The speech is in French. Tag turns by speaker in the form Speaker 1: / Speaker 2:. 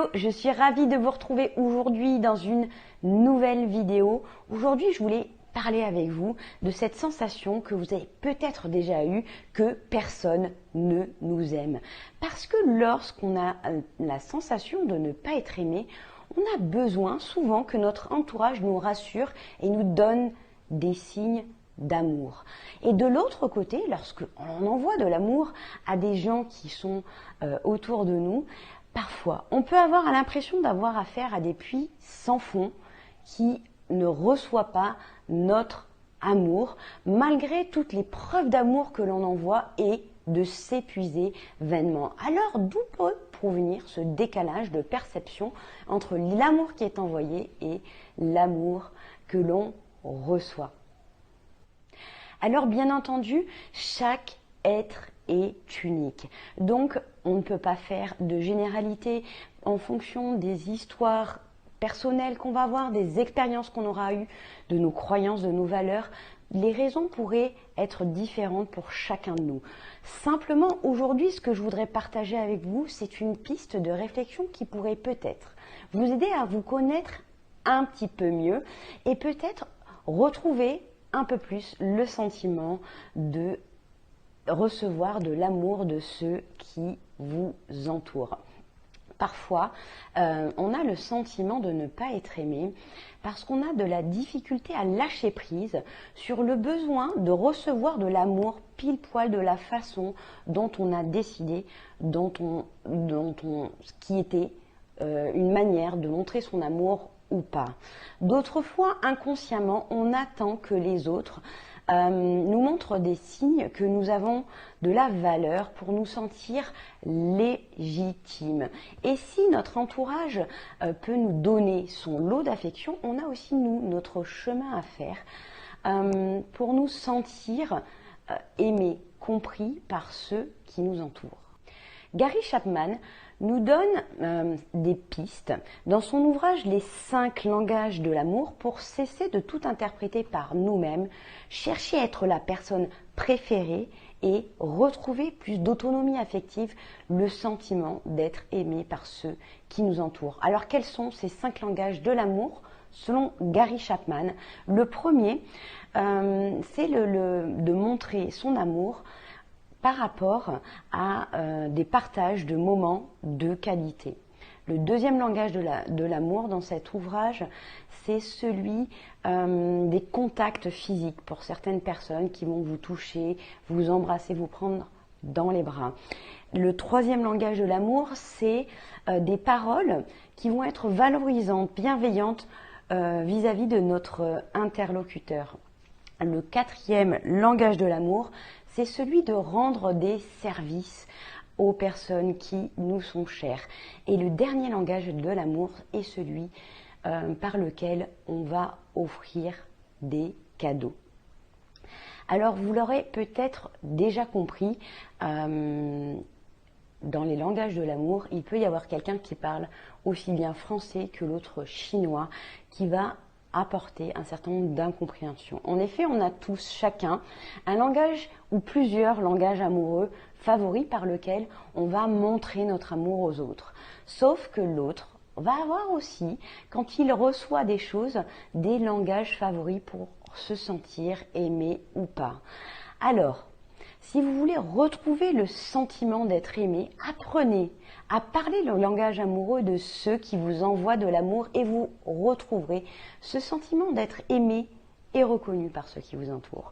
Speaker 1: Hello, je suis ravie de vous retrouver aujourd'hui dans une nouvelle vidéo. Aujourd'hui, je voulais parler avec vous de cette sensation que vous avez peut-être déjà eue que personne ne nous aime. Parce que lorsqu'on a la sensation de ne pas être aimé, on a besoin souvent que notre entourage nous rassure et nous donne des signes d'amour. Et de l'autre côté, lorsqu'on envoie de l'amour à des gens qui sont autour de nous, parfois on peut avoir l'impression d'avoir affaire à des puits sans fond qui ne reçoivent pas notre amour, malgré toutes les preuves d'amour que l'on envoie, et de s'épuiser vainement. Alors d'où peut provenir ce décalage de perception entre l'amour qui est envoyé et l'amour que l'on reçoit? Alors bien entendu, chaque être est unique. Donc on ne peut pas faire de généralité en fonction des histoires personnelles qu'on va avoir, des expériences qu'on aura eues, de nos croyances, de nos valeurs. Les raisons pourraient être différentes pour chacun de nous. Simplement, aujourd'hui, ce que je voudrais partager avec vous, c'est une piste de réflexion qui pourrait peut-être vous aider à vous connaître un petit peu mieux et peut-être retrouver un peu plus le sentiment de recevoir de l'amour de ceux qui vous entourent. Parfois, on a le sentiment de ne pas être aimé parce qu'on a de la difficulté à lâcher prise sur le besoin de recevoir de l'amour pile poil de la façon dont on a décidé, qui était une manière de montrer son amour ou pas. D'autres fois, inconsciemment, on attend que les autres nous montrent des signes que nous avons de la valeur pour nous sentir légitimes. Et si notre entourage peut nous donner son lot d'affection, on a aussi, nous, notre chemin à faire pour nous sentir aimés, compris par ceux qui nous entourent. Gary Chapman nous donne des pistes dans son ouvrage Les 5 langages de l'amour pour cesser de tout interpréter par nous-mêmes, chercher à être la personne préférée et retrouver plus d'autonomie affective, le sentiment d'être aimé par ceux qui nous entourent. Alors quels sont ces 5 langages de l'amour selon Gary Chapman? Le premier, c'est de montrer son amour par rapport à des partages de moments de qualité. Le deuxième langage de l'amour dans cet ouvrage, c'est celui des contacts physiques pour certaines personnes qui vont vous toucher, vous embrasser, vous prendre dans les bras. Le troisième langage de l'amour, c'est des paroles qui vont être valorisantes, bienveillantes vis-à-vis de notre interlocuteur. Le quatrième langage de l'amour, c'est celui de rendre des services aux personnes qui nous sont chères. Et le dernier langage de l'amour est celui par lequel on va offrir des cadeaux. Alors vous l'aurez peut-être déjà compris, dans les langages de l'amour, il peut y avoir quelqu'un qui parle aussi bien français que l'autre chinois, qui va apporter un certain nombre d'incompréhensions. En effet, on a tous, chacun, un langage ou plusieurs langages amoureux favoris par lequel on va montrer notre amour aux autres. Sauf que l'autre va avoir aussi, quand il reçoit des choses, des langages favoris pour se sentir aimé ou pas. Alors, si vous voulez retrouver le sentiment d'être aimé, apprenez à parler le langage amoureux de ceux qui vous envoient de l'amour et vous retrouverez ce sentiment d'être aimé et reconnu par ceux qui vous entourent.